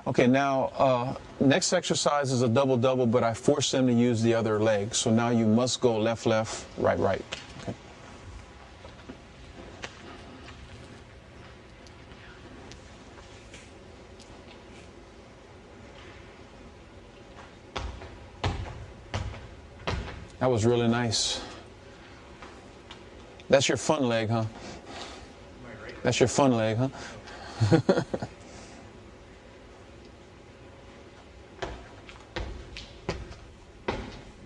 Okay, now next exercise is a double-double, but I force them to use the other leg. So now you must go left, left, right, right. Okay. That was really nice. That's your fun leg, huh? That's your fun leg, huh?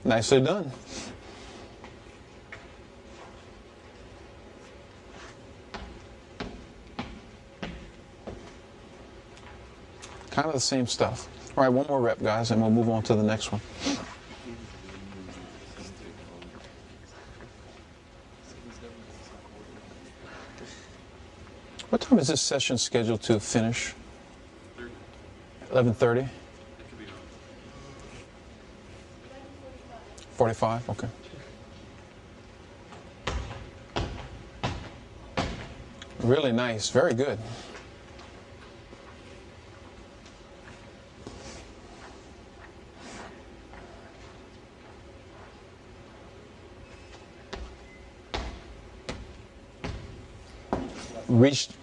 Nicely done. Kind of the same stuff. All right, one more rep, guys, and we'll move on to the next one. What time is this session scheduled to finish? 11:30? 45? Okay. Really nice. Very good.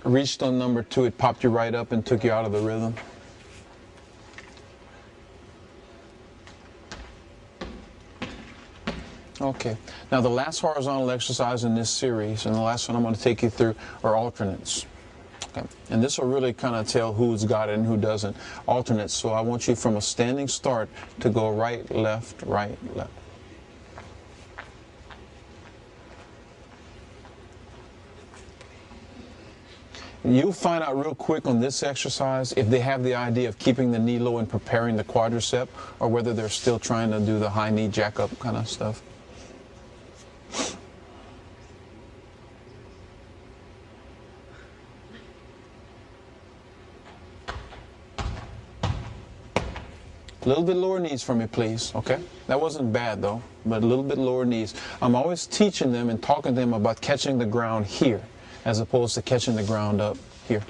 Reached on number 2, it popped you right up and took you out of the rhythm. Okay, now the last horizontal exercise in this series, and the last one I'm going to take you through, are alternates. Okay, and this will really kind of tell who's got it and who doesn't. Alternates, so I want you from a standing start to go right, left, right, left. You'll find out real quick on this exercise if they have the idea of keeping the knee low and preparing the quadricep, or whether they're still trying to do the high knee jack up kind of stuff. A little bit lower knees for me, please, okay? That wasn't bad, though, but a little bit lower knees. I'm always teaching them and talking to them about catching the ground here, as opposed to catching the ground up here.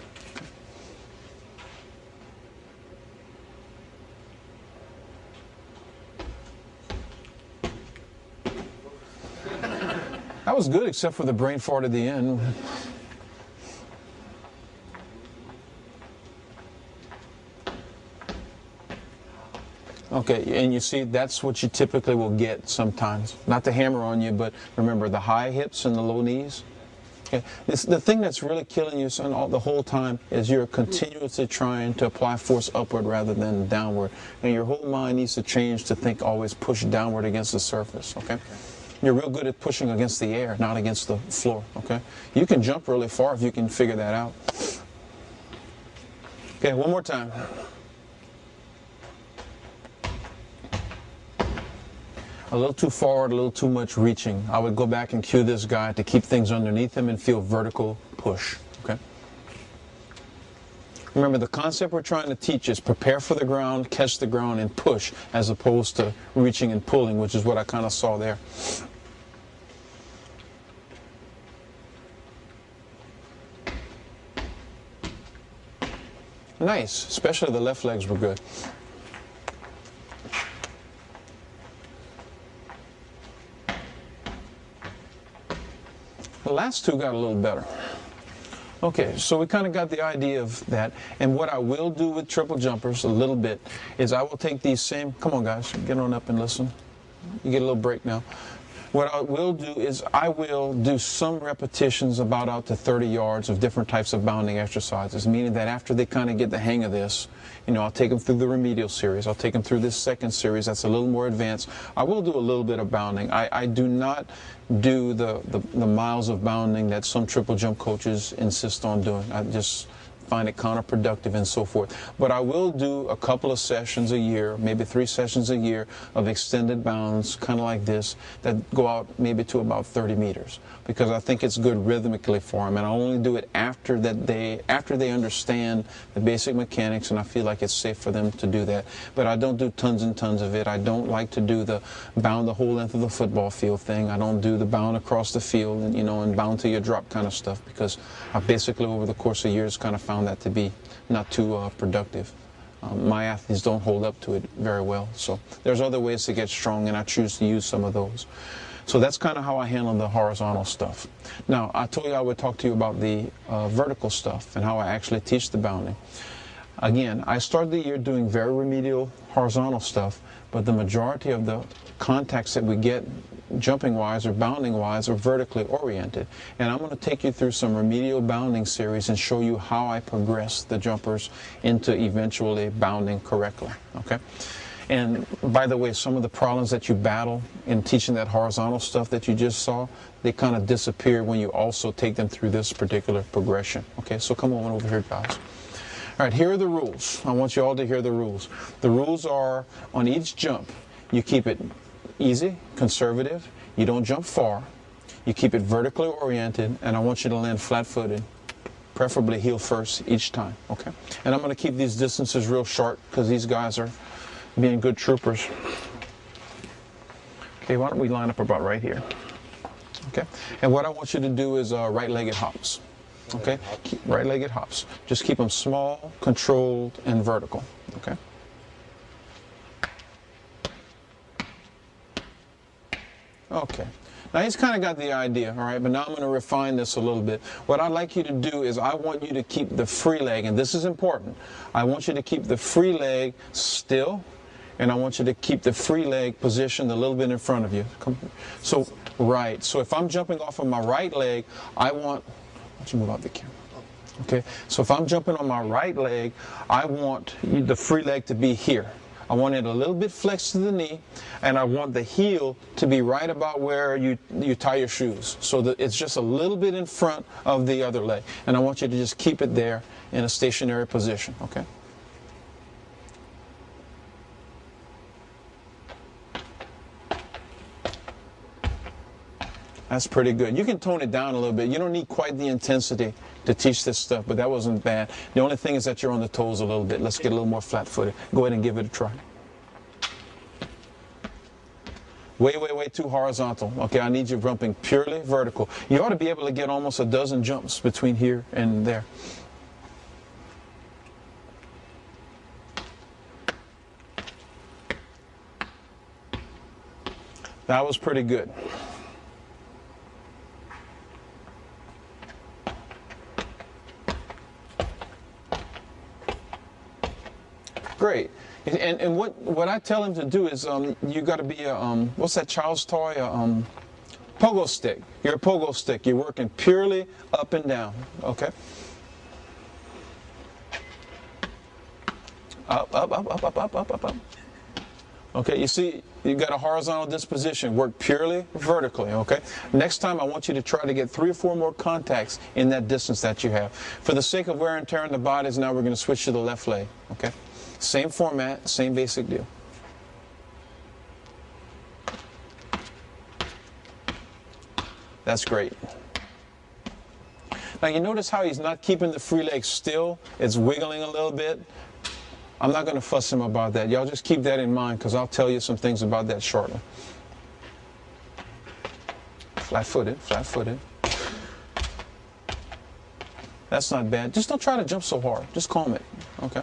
That was good, except for the brain fart at the end. Okay, and you see, that's what you typically will get sometimes. Not to hammer on you, but remember the high hips and the low knees. Okay, the thing that's really killing you, son, the whole time is you're continuously trying to apply force upward rather than downward. And your whole mind needs to change to think always push downward against the surface, okay? You're real good at pushing against the air, not against the floor, okay? You can jump really far if you can figure that out. Okay, one more time. A little too forward, a little too much reaching. I would go back and cue this guy to keep things underneath him and feel vertical push, okay? Remember, the concept we're trying to teach is prepare for the ground, catch the ground, and push, as opposed to reaching and pulling, which is what I kind of saw there. Nice, especially the left legs were good. The last two got a little better. Okay, so we kind of got the idea of that. And what I will do with triple jumpers a little bit is I will take these same, come on guys, get on up and listen. You get a little break now. What I will do is I will do some repetitions about out to 30 yards of different types of bounding exercises, meaning that after they kind of get the hang of this, you know, I'll take them through the remedial series. I'll take them through this second series that's a little more advanced. I will do a little bit of bounding. I do not do the miles of bounding that some triple jump coaches insist on doing. I just find it counterproductive and so forth. But I will do a couple of sessions a year, maybe 3 sessions a year of extended bounds, kind of like this, that go out maybe to about 30 meters, because I think it's good rhythmically for them. And I only do it after they understand the basic mechanics, and I feel like it's safe for them to do that. But I don't do tons and tons of it. I don't like to do the bound the whole length of the football field thing. I don't do the bound across the field and, you know, and bound to your drop kind of stuff, because I basically over the course of years kind of found that to be not too productive. My athletes don't hold up to it very well. So there's other ways to get strong, and I choose to use some of those. So that's kind of how I handle the horizontal stuff. Now, I told you I would talk to you about the vertical stuff and how I actually teach the bounding. Again, I started the year doing very remedial horizontal stuff, but the majority of the contacts that we get jumping-wise or bounding-wise are vertically oriented. And I'm going to take you through some remedial bounding series and show you how I progress the jumpers into eventually bounding correctly. Okay? And by the way, some of the problems that you battle in teaching that horizontal stuff that you just saw, they kind of disappear when you also take them through this particular progression. Okay, so come on over here, guys. All right, here are the rules. I want you all to hear the rules. The rules are, on each jump, you keep it easy, conservative, you don't jump far, you keep it vertically oriented, and I want you to land flat-footed, preferably heel first each time, okay? And I'm going to keep these distances real short because these guys are being good troopers. Okay, why don't we line up about right here? Okay, and what I want you to do is right-legged hops. Okay, right-legged hops. Just keep them small, controlled, and vertical. Okay. Okay. Now he's kind of got the idea, all right, but now I'm going to refine this a little bit. What I'd like you to do is I want you to keep the free leg, and this is important. I want you to keep the free leg still, and I want you to keep the free leg positioned a little bit in front of you. So, right. So if I'm jumping off of my right leg, I want you move out the camera. Okay. So if I'm jumping on my right leg, I want the free leg to be here. I want it a little bit flexed to the knee, and I want the heel to be right about where you tie your shoes, so that it's just a little bit in front of the other leg. And I want you to just keep it there in a stationary position, okay? That's pretty good. You can tone it down a little bit. You don't need quite the intensity to teach this stuff, but that wasn't bad. The only thing is that you're on the toes a little bit. Let's get a little more flat-footed. Go ahead and give it a try. Way, way, way too horizontal. Okay, I need you jumping purely vertical. You ought to be able to get almost a dozen jumps between here and there. That was pretty good. Great. And what I tell him to do is you got to be a, what's that child's toy? A pogo stick. You're a pogo stick. You're working purely up and down. Okay? Up, up, up, up, up, up, up, up, up. Okay, you see, you got a horizontal disposition. Work purely vertically, okay? Next time, I want you to try to get 3 or 4 more contacts in that distance that you have. For the sake of wear and tear on the bodies, now we're going to switch to the left leg, okay? Same format, same basic deal. That's great. Now you notice how he's not keeping the free leg still. It's wiggling a little bit. I'm not going to fuss him about that. Y'all just keep that in mind because I'll tell you some things about that shortly. Flat-footed, flat-footed. That's not bad. Just don't try to jump so hard. Just calm it, okay?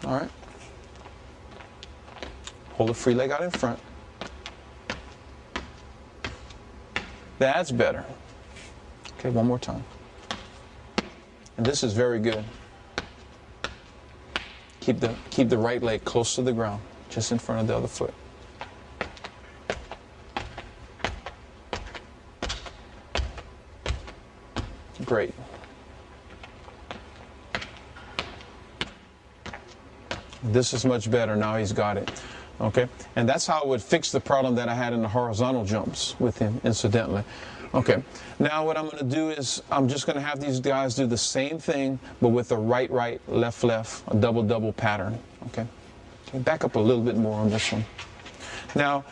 All right. Hold the free leg out in front. That's better. Okay, one more time. And this is very good. Keep the right leg close to the ground, just in front of the other foot. Great. This is much better. Now he's got it. Okay? And that's how I would fix the problem that I had in the horizontal jumps with him, incidentally. Okay. Now what I'm going to do is I'm just going to have these guys do the same thing, but with a right, right, left, left, a double, double pattern. Okay? Okay, back up a little bit more on this one. Now,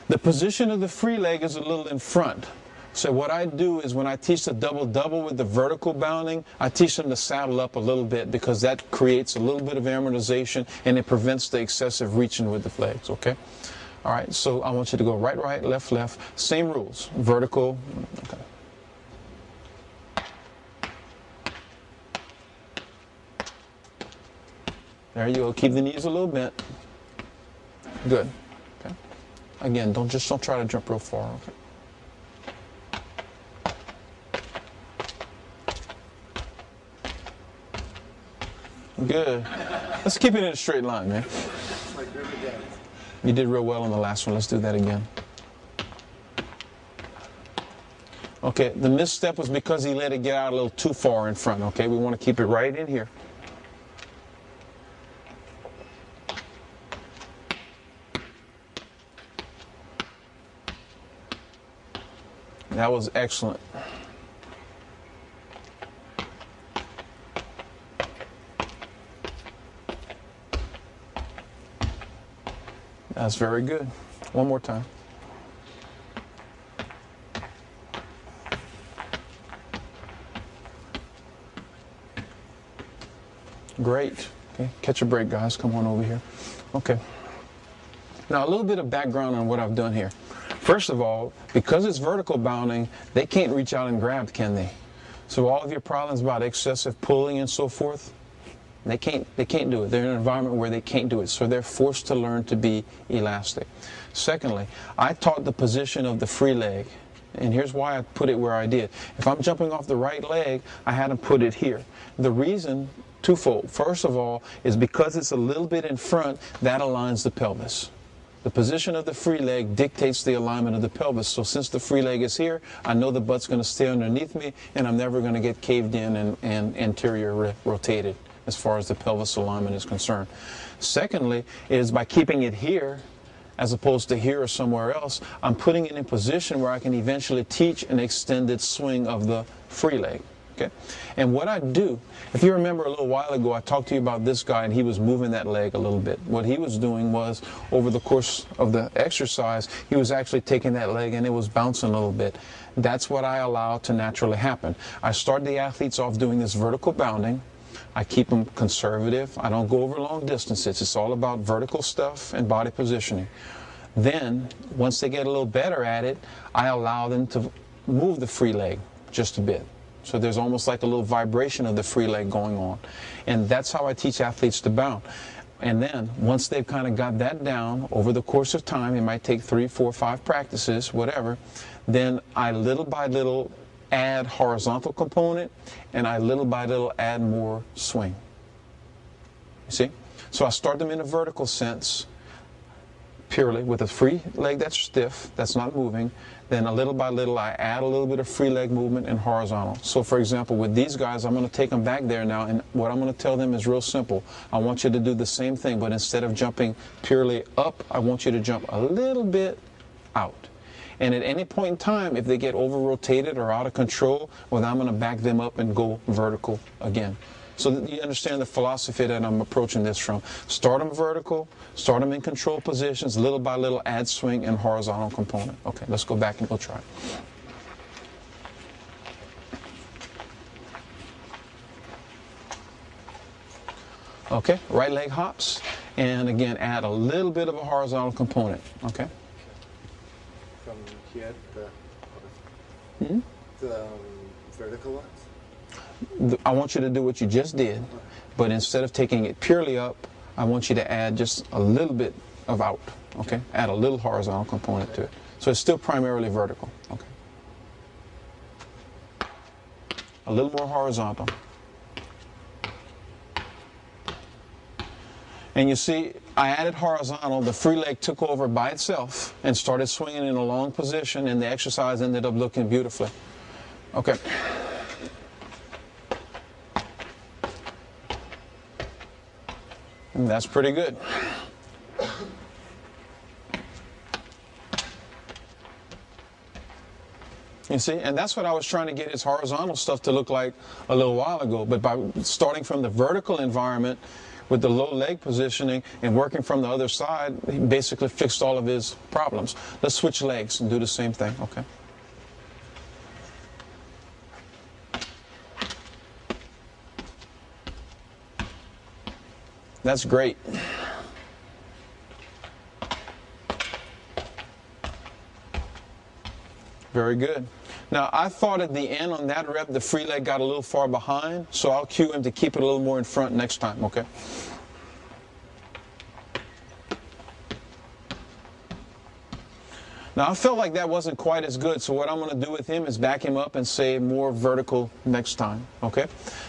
the position of the free leg is a little in front. So what I do is when I teach the double-double with the vertical bounding, I teach them to saddle up a little bit because that creates a little bit of amortization and it prevents the excessive reaching with the legs, okay? All right, so I want you to go right, right, left, left. Same rules, vertical, okay. There you go. Keep the knees a little bent. Good. Okay. Again, don't try to jump real far. Okay. Good. Let's keep it in a straight line, man. You did real well on the last one. Let's do that again. Okay, the misstep was because he let it get out a little too far in front. Okay, we want to keep it right in here. That was excellent. That's very good. One more time. Great. Okay, catch a break, guys. Come on over here. Okay. Now, a little bit of background on what I've done here. First of all, because it's vertical bounding, they can't reach out and grab, can they? So all of your problems about excessive pulling and so forth, they can't do it. They're in an environment where they can't do it. So they're forced to learn to be elastic. Secondly, I taught the position of the free leg. And here's why I put it where I did. If I'm jumping off the right leg, I had to put it here. The reason, twofold. First of all, is because it's a little bit in front, that aligns the pelvis. The position of the free leg dictates the alignment of the pelvis. So since the free leg is here, I know the butt's going to stay underneath me, and I'm never going to get caved in and anterior rotated as far as the pelvis alignment is concerned. Secondly, is by keeping it here, as opposed to here or somewhere else, I'm putting it in position where I can eventually teach an extended swing of the free leg. Okay? And what I do, if you remember a little while ago, I talked to you about this guy and he was moving that leg a little bit. What he was doing was, over the course of the exercise, he was actually taking that leg and it was bouncing a little bit. That's what I allow to naturally happen. I start the athletes off doing this vertical bounding. I keep them conservative. I don't go over long distances. It's all about vertical stuff and body positioning. Then, once they get a little better at it, I allow them to move the free leg just a bit. So there's almost like a little vibration of the free leg going on. And that's how I teach athletes to bound. And then, once they've kind of got that down, over the course of time, it might take 3, 4, 5 practices, whatever, then I little by little add horizontal component, and I little by little add more swing. You see? So I start them in a vertical sense, purely with a free leg that's stiff, that's not moving. Then a little by little I add a little bit of free leg movement and horizontal. So for example, with these guys, I'm going to take them back there now, and what I'm going to tell them is real simple. I want you to do the same thing, but instead of jumping purely up, I want you to jump a little bit out. And at any point in time, if they get over-rotated or out of control, well, I'm going to back them up and go vertical again. So that you understand the philosophy that I'm approaching this from. Start them vertical, start them in control positions, little by little add swing and horizontal component. Okay, let's go back and we'll try it. Okay, right leg hops, and again, add a little bit of a horizontal component. Okay. From here to the vertical ones? I want you to do what you just did, but instead of taking it purely up, I want you to add just a little bit of out, okay? Add a little horizontal component to it. So it's still primarily vertical, okay? A little more horizontal. And you see, I added horizontal, the free leg took over by itself and started swinging in a long position, and the exercise ended up looking beautifully. Okay. And that's pretty good. You see, and that's what I was trying to get his horizontal stuff to look like a little while ago. But by starting from the vertical environment with the low leg positioning and working from the other side, he basically fixed all of his problems. Let's switch legs and do the same thing, okay? That's great. Very good. Now, I thought at the end on that rep, the free leg got a little far behind, so I'll cue him to keep it a little more in front next time, okay? Now I felt like that wasn't quite as good, so what I'm going to do with him is back him up and say more vertical next time, okay?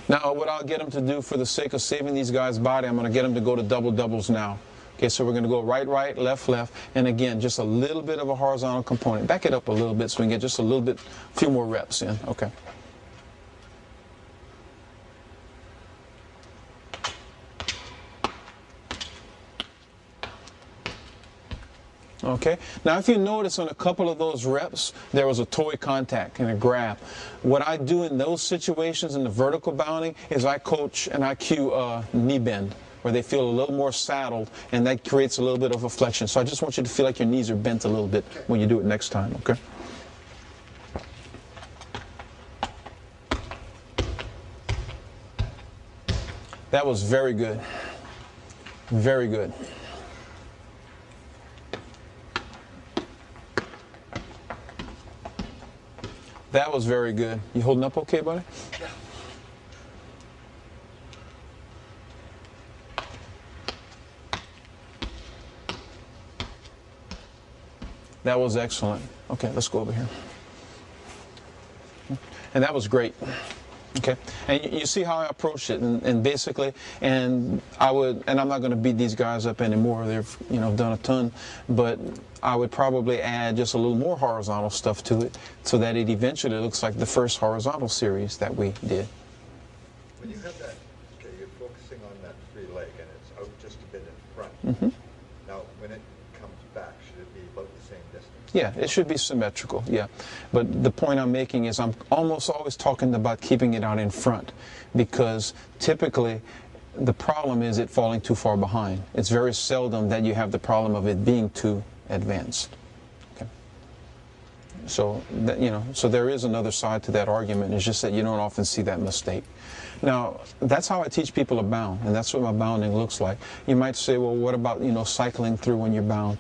Now what I'll get him to do for the sake of saving these guys' body, I'm going to get him to go to double doubles now. Okay, so we're going to go right, right, left, left, and again, just a little bit of a horizontal component. Back it up a little bit so we can get just a little bit, a few more reps in, okay? Okay, now if you notice on a couple of those reps, there was a toe contact and a grab. What I do in those situations in the vertical bounding is I coach and I cue knee bend, where they feel a little more saddled, and that creates a little bit of a flexion. So I just want you to feel like your knees are bent a little bit when you do it next time, okay? That was very good. Very good. That was very good. You holding up okay, buddy? Yeah. That was excellent. Okay, let's go over here. And that was great. Okay, and you see how I approached it, and basically, and I'm not going to beat these guys up anymore. They've, you know, done a ton, but I would probably add just a little more horizontal stuff to it, so that it eventually looks like the first horizontal series that we did. When you have that, okay, you're focusing on that free leg, and it's out just a bit in front. Mm-hmm. Now, when it comes back, should it be about the same distance? Yeah, it should be symmetrical, yeah. But the point I'm making is I'm almost always talking about keeping it out in front, because typically the problem is it falling too far behind. It's very seldom that you have the problem of it being too advanced. Okay. So that, you know, so there is another side to that argument. It's just that you don't often see that mistake. Now, that's how I teach people to bound, and that's what my bounding looks like. You might say, well, what about, you know, cycling through when you're bound?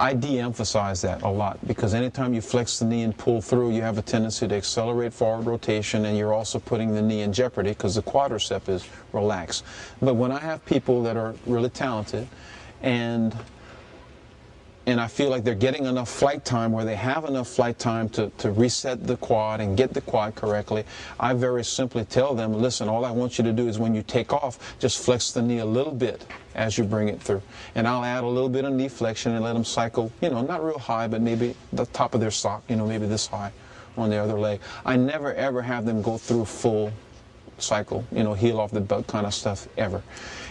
I de-emphasize that a lot, because anytime you flex the knee and pull through, you have a tendency to accelerate forward rotation, and you're also putting the knee in jeopardy because the quadricep is relaxed. But when I have people that are really talented and I feel like they're getting enough flight time where they have enough flight time to reset the quad and get the quad correctly, I very simply tell them, listen, all I want you to do is when you take off, just flex the knee a little bit as you bring it through. And I'll add a little bit of knee flexion and let them cycle, you know, not real high, but maybe the top of their sock, you know, maybe this high on the other leg. I never ever have them go through full cycle, you know, heel off the belt kind of stuff ever.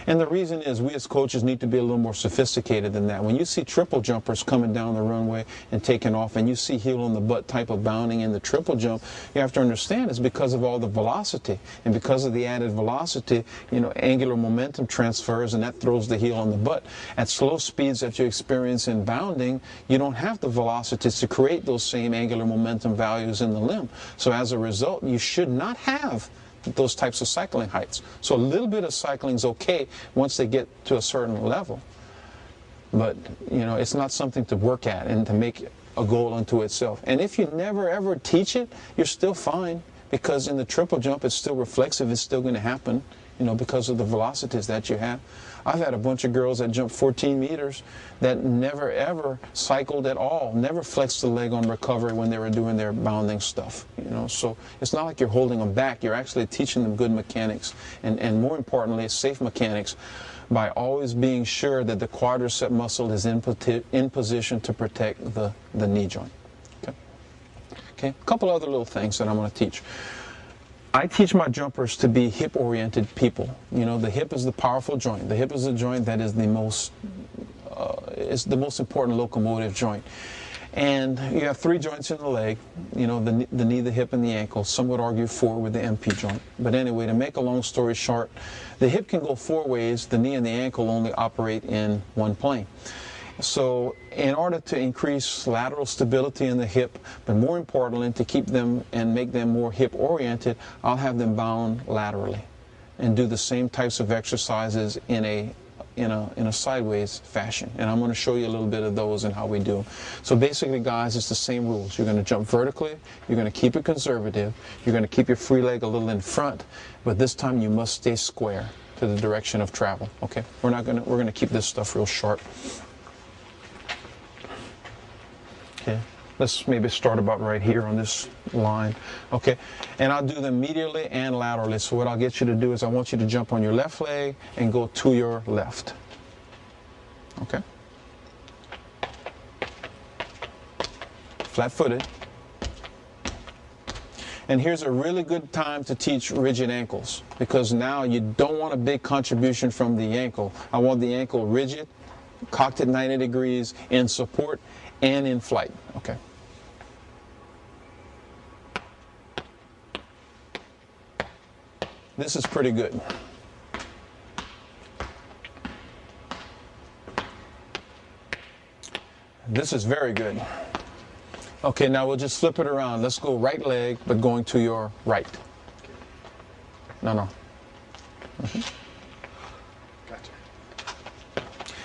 And the reason is we as coaches need to be a little more sophisticated than that. When you see triple jumpers coming down the runway and taking off, and you see heel on the butt type of bounding in the triple jump, you have to understand it's because of all the velocity. And because of the added velocity, you know, angular momentum transfers, and that throws the heel on the butt. At slow speeds that you experience in bounding, you don't have the velocities to create those same angular momentum values in the limb. So as a result, you should not have those types of cycling heights. So a little bit of cycling is okay once they get to a certain level. But, you know, it's not something to work at and to make a goal unto itself. And if you never ever teach it, you're still fine, because in the triple jump it's still reflexive, it's still going to happen, you know, because of the velocities that you have. I've had a bunch of girls that jumped 14 meters that never ever cycled at all, never flexed the leg on recovery when they were doing their bounding stuff, you know. So it's not like you're holding them back, you're actually teaching them good mechanics, and more importantly, safe mechanics, by always being sure that the quadricep muscle is in position to protect the knee joint. Okay, a couple other little things that I'm going to teach. I teach my jumpers to be hip-oriented people. You know, the hip is the powerful joint. The hip is the joint that is the most important locomotive joint. And you have three joints in the leg, you know, the knee, the hip, and the ankle. Some would argue four with the MP joint. But anyway, to make a long story short, the hip can go four ways. The knee and the ankle only operate in one plane. So in order to increase lateral stability in the hip, but more importantly to keep them and make them more hip oriented, I'll have them bound laterally and do the same types of exercises in a sideways fashion. And I'm going to show you a little bit of those and how we do. So basically, guys, it's the same rules. You're going to jump vertically, you're going to keep it conservative, you're going to keep your free leg a little in front, but this time you must stay square to the direction of travel. Okay? We're going to keep this stuff real sharp. Okay, let's maybe start about right here on this line. Okay, and I'll do them medially and laterally. So what I'll get you to do is I want you to jump on your left leg and go to your left. Okay. Flat-footed. And here's a really good time to teach rigid ankles, because now you don't want a big contribution from the ankle. I want the ankle rigid, cocked at 90 degrees, in support and in flight. Okay. This is pretty good. This is very good. Okay, now we'll just flip it around. Let's go right leg, but going to your right. No. Gotcha.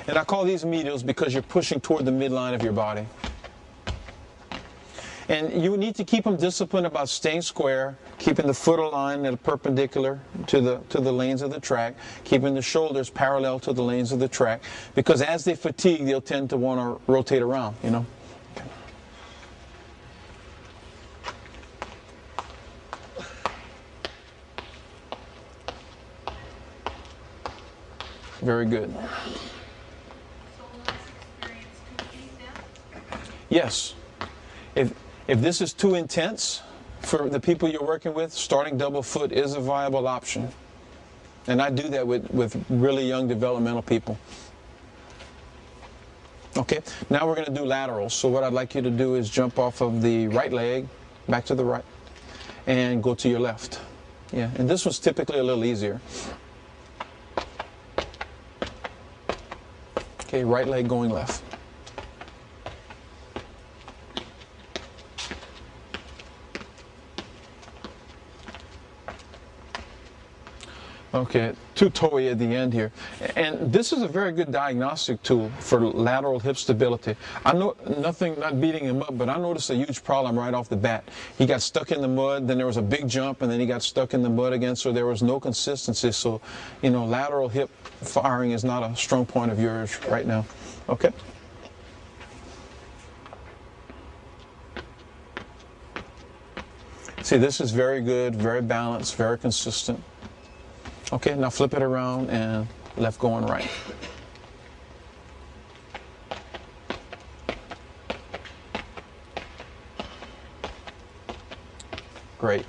And I call these medials because you're pushing toward the midline of your body. And you need to keep them disciplined about staying square, keeping the foot aligned at a perpendicular to the lanes of the track, keeping the shoulders parallel to the lanes of the track, because as they fatigue, they'll tend to want to rotate around, you know. Okay. Very good. So less experience 2 feet then? Yes. If this is too intense for the people you're working with, starting double foot is a viable option. And I do that with really young developmental people. Okay, now we're going to do laterals. So what I'd like you to do is jump off of the right leg, back to the right, and go to your left. Yeah, and this one's typically a little easier. Okay, right leg going left. Okay, too toey at the end here. And this is a very good diagnostic tool for lateral hip stability. I know nothing, not beating him up, but I noticed a huge problem right off the bat. He got stuck in the mud, then there was a big jump, and then he got stuck in the mud again, so there was no consistency. So, you know, lateral hip firing is not a strong point of yours right now. Okay? See, this is very good, very balanced, very consistent. Okay, now flip it around and left going right. Great.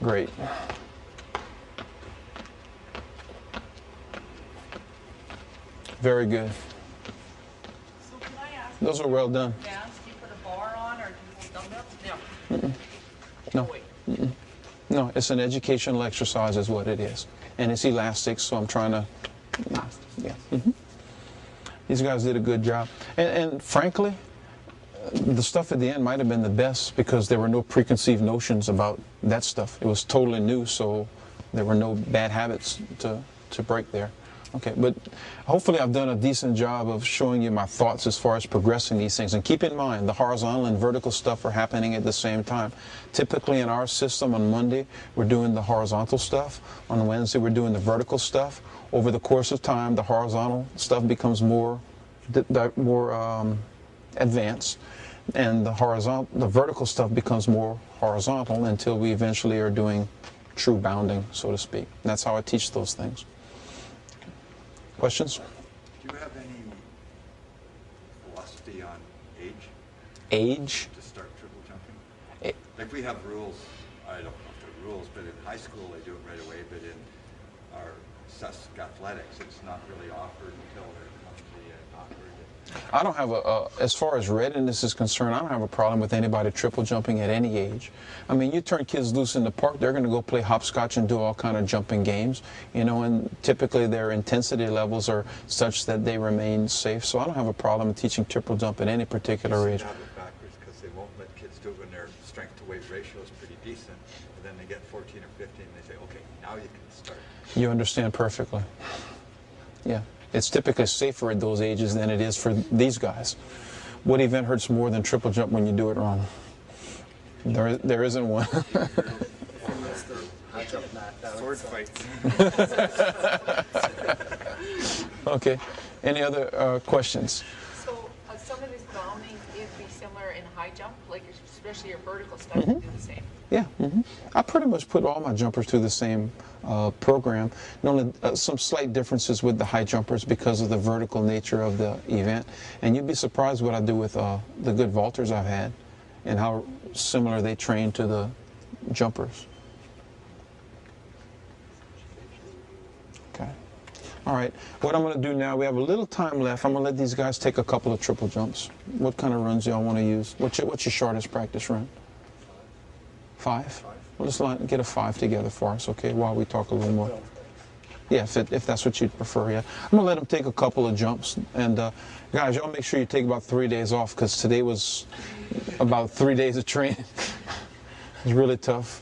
Great. Very good. So can I ask? Those are well done. Do you put a bar on or do you hold dumbbells? No. No. No, it's an educational exercise is what it is. And it's elastic, so I'm trying to, yeah. These guys did a good job. And frankly, the stuff at the end might have been the best because there were no preconceived notions about that stuff. It was totally new, so there were no bad habits to break there. Okay, but hopefully I've done a decent job of showing you my thoughts as far as progressing these things. And keep in mind, the horizontal and vertical stuff are happening at the same time. Typically in our system on Monday, we're doing the horizontal stuff. On Wednesday, we're doing the vertical stuff. Over the course of time, the horizontal stuff becomes more advanced, and the vertical stuff becomes more horizontal until we eventually are doing true bounding, so to speak. And that's how I teach those things. Questions? Do you have any philosophy on age? Age? To start triple jumping? Like we have rules, I don't know if they're rules, but in high school they do it right away, but in our SESC athletics, it's not really offered until they're clumsy and awkward. I don't have as far as readiness is concerned, I don't have a problem with anybody triple jumping at any age. I mean, you turn kids loose in the park, they're going to go play hopscotch and do all kind of jumping games, you know, and typically their intensity levels are such that they remain safe. So I don't have a problem teaching triple jump at any particular age. They have it backwards because they won't let kids do it when their strength to weight ratio is pretty decent. And then they get 14 or 15 and they say, okay, now you can start. You understand perfectly. Yeah. It's typically safer at those ages than it is for these guys. What event hurts more than triple jump when you do it wrong? There isn't one. That's the high much of that. Sword fights. Okay. Any other questions? So some of this bounding is be similar in high jump, like especially your vertical stuff, you do the same. Yeah, I pretty much put all my jumpers through the same program. Only some slight differences with the high jumpers because of the vertical nature of the event. And you'd be surprised what I do with the good vaulters I've had and how similar they train to the jumpers. Okay. All right. What I'm going to do now, we have a little time left. I'm going to let these guys take a couple of triple jumps. What kind of runs y'all want to use? What's your shortest practice run? 5? Well, let's get a 5 together for us, okay, while we talk a little more. Yeah, if that's what you'd prefer, yeah. I'm going to let them take a couple of jumps. And, guys, y'all make sure you take about 3 days off because today was about 3 days of training. It's really tough.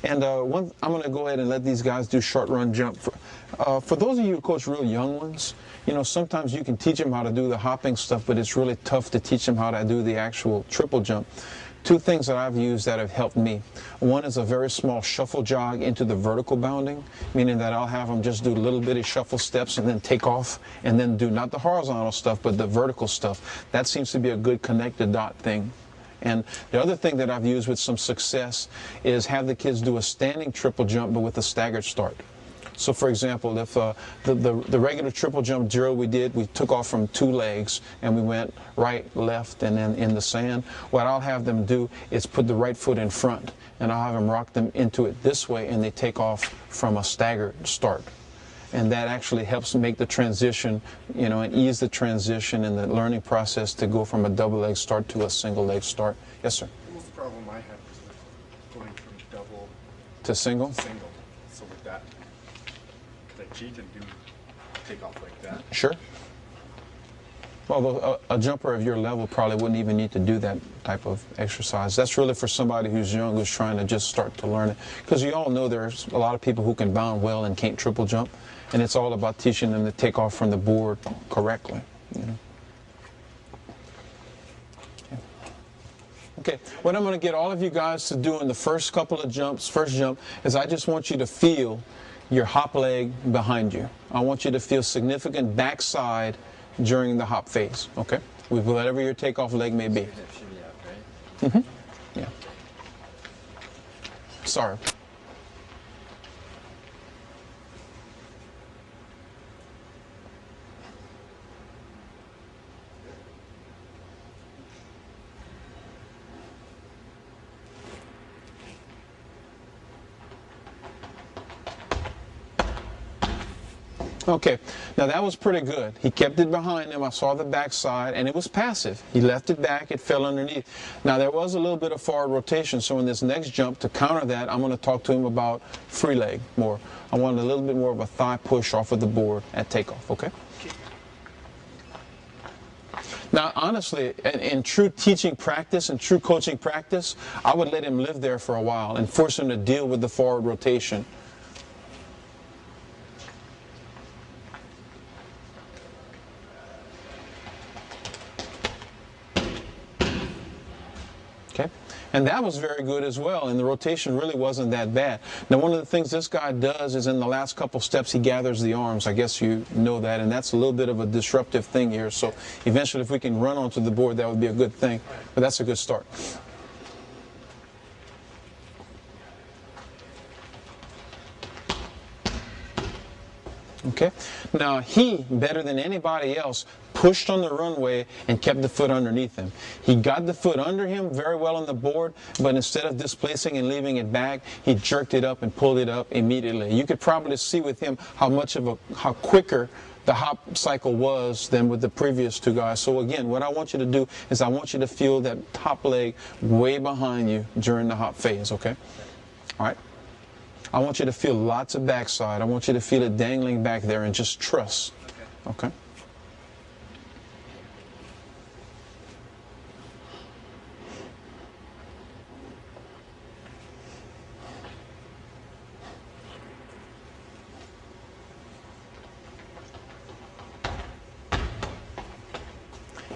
And I'm going to go ahead and let these guys do short run jump. For those of you who coach real young ones, you know, sometimes you can teach them how to do the hopping stuff, but it's really tough to teach them how to do the actual triple jump. 2 things that I've used that have helped me. One is a very small shuffle jog into the vertical bounding, meaning that I'll have them just do little bitty shuffle steps and then take off and then do not the horizontal stuff, but the vertical stuff. That seems to be a good connected dot thing. And the other thing that I've used with some success is have the kids do a standing triple jump, but with a staggered start. So, for example, if the regular triple jump drill we did, we took off from 2 legs and we went right, left, and then in the sand. What I'll have them do is put the right foot in front, and I'll have them rock them into it this way, and they take off from a staggered start. And that actually helps make the transition, you know, and ease the transition in the learning process to go from a double leg start to a single leg start. Yes, sir? The most problem I had was with going from double To single? to single. So with that, could I cheat and do take off like that? Sure. Well, a jumper of your level probably wouldn't even need to do that type of exercise. That's really for somebody who's young, who's trying to just start to learn it. Because you all know there's a lot of people who can bound well and can't triple jump. And it's all about teaching them to take off from the board correctly. You know? Okay, what I'm going to get all of you guys to do in the first couple of jumps, first jump, is I just want you to feel your hop leg behind you. I want you to feel significant backside during the hop phase, okay? With whatever your takeoff leg may be. Yeah. Sorry. Okay, now that was pretty good. He kept it behind him. I saw the backside, and it was passive. He left it back. It fell underneath. Now, there was a little bit of forward rotation, so in this next jump, to counter that, I'm going to talk to him about free leg more. I want a little bit more of a thigh push off of the board at takeoff, okay? Now, honestly, in true teaching practice and true coaching practice, I would let him live there for a while and force him to deal with the forward rotation. Okay, and that was very good as well, and the rotation really wasn't that bad. Now, one of the things this guy does is in the last couple steps, he gathers the arms. I guess you know that, and that's a little bit of a disruptive thing here. So eventually, if we can run onto the board, that would be a good thing. But that's a good start. Okay, now he, better than anybody else, pushed on the runway and kept the foot underneath him. He got the foot under him very well on the board, but instead of displacing and leaving it back, he jerked it up and pulled it up immediately. You could probably see with him how quicker the hop cycle was than with the previous 2 guys. So again, what I want you to do is I want you to feel that top leg way behind you during the hop phase, okay? All right? I want you to feel lots of backside. I want you to feel it dangling back there and just trust. Okay?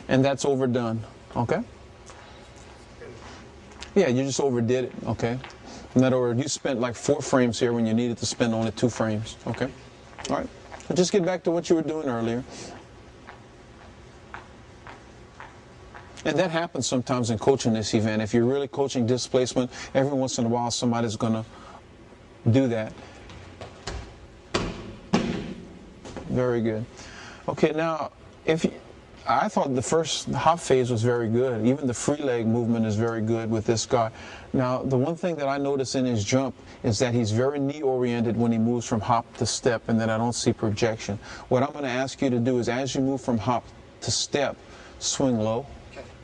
And that's overdone. Okay? Yeah, you just overdid it. Okay? In other words, you spent like 4 frames here when you needed to spend only 2 frames. Okay? All right. And just get back to what you were doing earlier. And that happens sometimes in coaching this event. If you're really coaching displacement, every once in a while somebody's going to do that. Very good. Okay, now, I thought the first hop phase was very good. Even the free leg movement is very good with this guy. Now, the one thing that I notice in his jump is that he's very knee-oriented when he moves from hop to step, and that I don't see projection. What I'm going to ask you to do is, as you move from hop to step, swing low,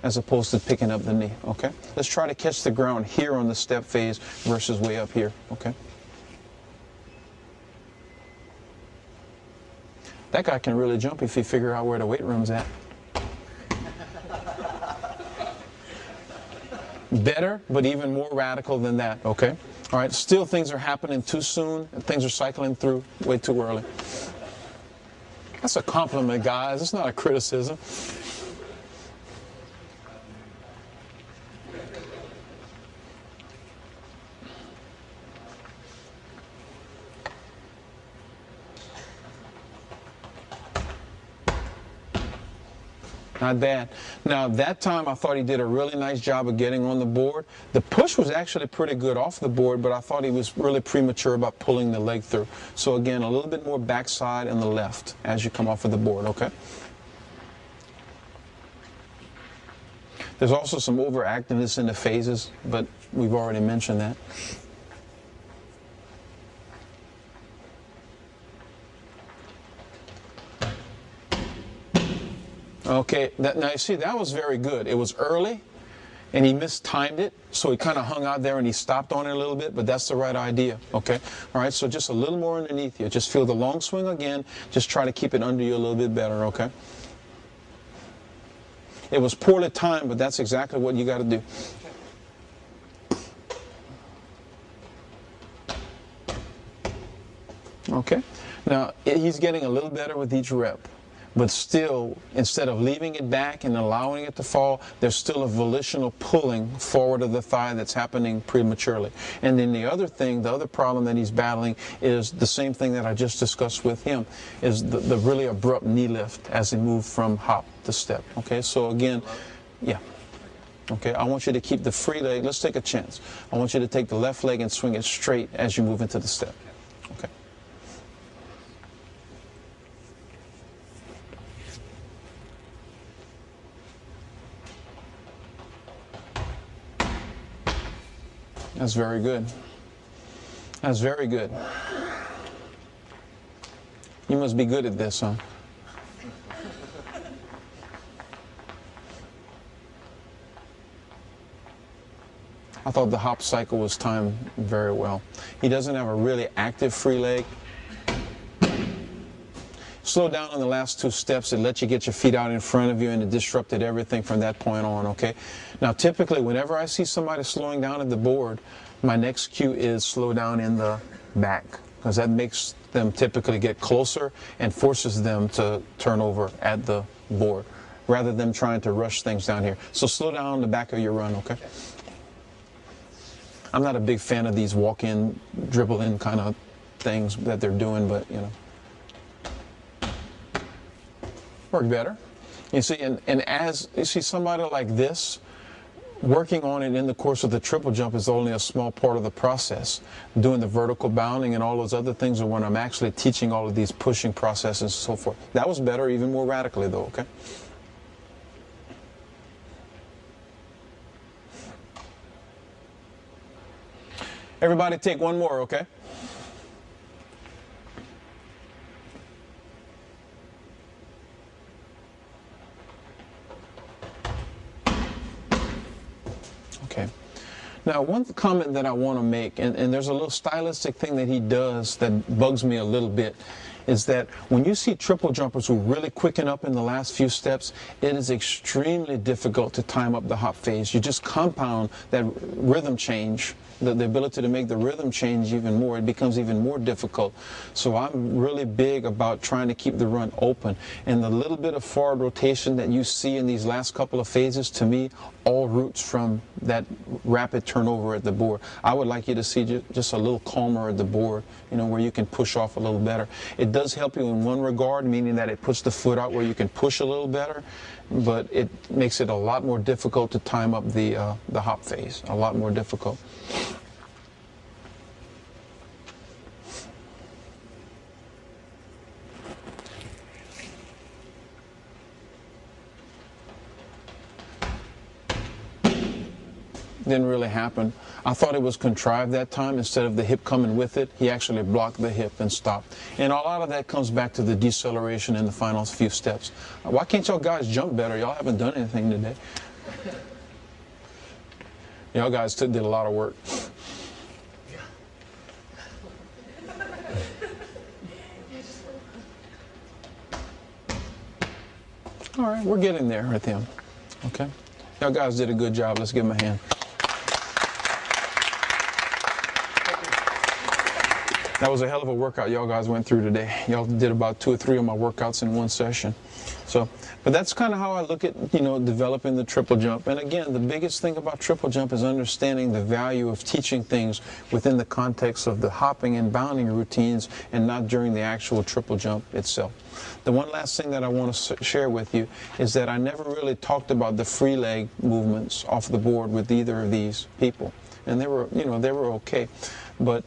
as opposed to picking up the knee, okay? Let's try to catch the ground here on the step phase versus way up here, okay? That guy can really jump if you figure out where the weight room's at. Better, but even more radical than that, okay? All right, still things are happening too soon, and things are cycling through way too early. That's a compliment, guys. It's not a criticism. Not bad. Now, that time I thought he did a really nice job of getting on the board. The push was actually pretty good off the board, but I thought he was really premature about pulling the leg through. So again, a little bit more backside and the left as you come off of the board, okay? There's also some overactiveness in the phases, but we've already mentioned that. Okay, now you see, that was very good. It was early, and he mistimed it, so he kind of hung out there and he stopped on it a little bit, but that's the right idea, okay? All right, so just a little more underneath you. Just feel the long swing again. Just try to keep it under you a little bit better, okay? It was poorly timed, but that's exactly what you got to do. Okay, now he's getting a little better with each rep. But still, instead of leaving it back and allowing it to fall, there's still a volitional pulling forward of the thigh that's happening prematurely. And then the other thing, the other problem that he's battling is the same thing that I just discussed with him, is the really abrupt knee lift as he moved from hop to step. Okay, so again, yeah. Okay, I want you to keep the free leg. Let's take a chance. I want you to take the left leg and swing it straight as you move into the step. Okay. That's very good. That's very good. You must be good at this, huh? I thought the hop cycle was timed very well. He doesn't have a really active free leg. Slow down on the last 2 steps. It let you get your feet out in front of you, and it disrupted everything from that point on, okay? Now, typically, whenever I see somebody slowing down at the board, my next cue is slow down in the back, because that makes them typically get closer and forces them to turn over at the board, rather than trying to rush things down here. So slow down on the back of your run, okay? I'm not a big fan of these walk-in, dribble-in kind of things that they're doing, but, you know. Work better. You see, and as you see somebody like this, working on it in the course of the triple jump is only a small part of the process. Doing the vertical bounding and all those other things are when I'm actually teaching all of these pushing processes and so forth. That was better, even more radically though, okay? Everybody take one more, okay? Okay. Now, one comment that I want to make, and there's a little stylistic thing that he does that bugs me a little bit, is that when you see triple jumpers who really quicken up in the last few steps, it is extremely difficult to time up the hop phase. You just compound that rhythm change, the ability to make the rhythm change even more. It becomes even more difficult. So I'm really big about trying to keep the run open. And the little bit of forward rotation that you see in these last couple of phases, to me, all roots from that rapid turnover at the board. I would like you to see just a little calmer at the board, you know, where you can push off a little better. It does help you in one regard, meaning that it puts the foot out where you can push a little better, but it makes it a lot more difficult to time up the hop phase, a lot more difficult. Didn't really happen. I thought it was contrived that time. Instead of the hip coming with it, he actually blocked the hip and stopped. And a lot of that comes back to the deceleration in the final few steps. Why can't y'all guys jump better? Y'all haven't done anything today. Y'all guys did a lot of work. All right, we're getting there with him. Okay? Y'all guys did a good job. Let's give him a hand. That was a hell of a workout y'all guys went through today. Y'all did about 2 or 3 of my workouts in one session. So, but that's kind of how I look at, you know, developing the triple jump. And again, the biggest thing about triple jump is understanding the value of teaching things within the context of the hopping and bounding routines and not during the actual triple jump itself. The one last thing that I want to share with you is that I never really talked about the free leg movements off the board with either of these people. And they were, you know, they were okay. But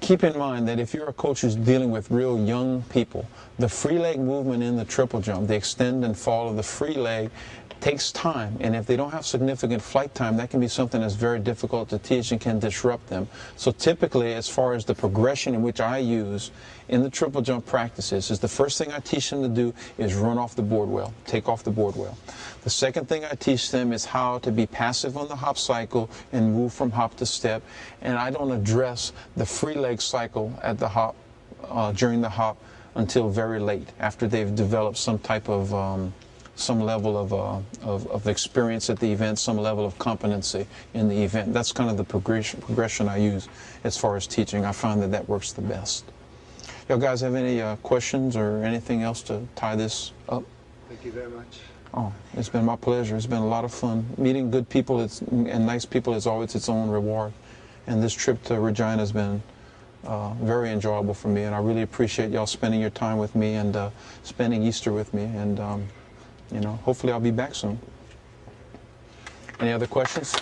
keep in mind that if you're a coach who's dealing with real young people, the free leg movement in the triple jump, the extend and fall of the free leg, takes time, and if they don't have significant flight time, that can be something that's very difficult to teach and can disrupt them. So typically, as far as the progression in which I use in the triple jump practices, is the first thing I teach them to do is run off the board well, take off the board well. The second thing I teach them is how to be passive on the hop cycle and move from hop to step, and I don't address the free leg cycle at the hop, during the hop, until very late, after they've developed some type of some level of experience at the event, some level of competency in the event. That's kind of the progression I use as far as teaching. I find that that works the best. Y'all guys have any questions or anything else to tie this up? Thank you very much. Oh, it's been my pleasure. It's been a lot of fun. Meeting good people and nice people is always its own reward. And this trip to Regina has been very enjoyable for me, and I really appreciate y'all spending your time with me and spending Easter with me. And you know, hopefully I'll be back soon. Any other questions?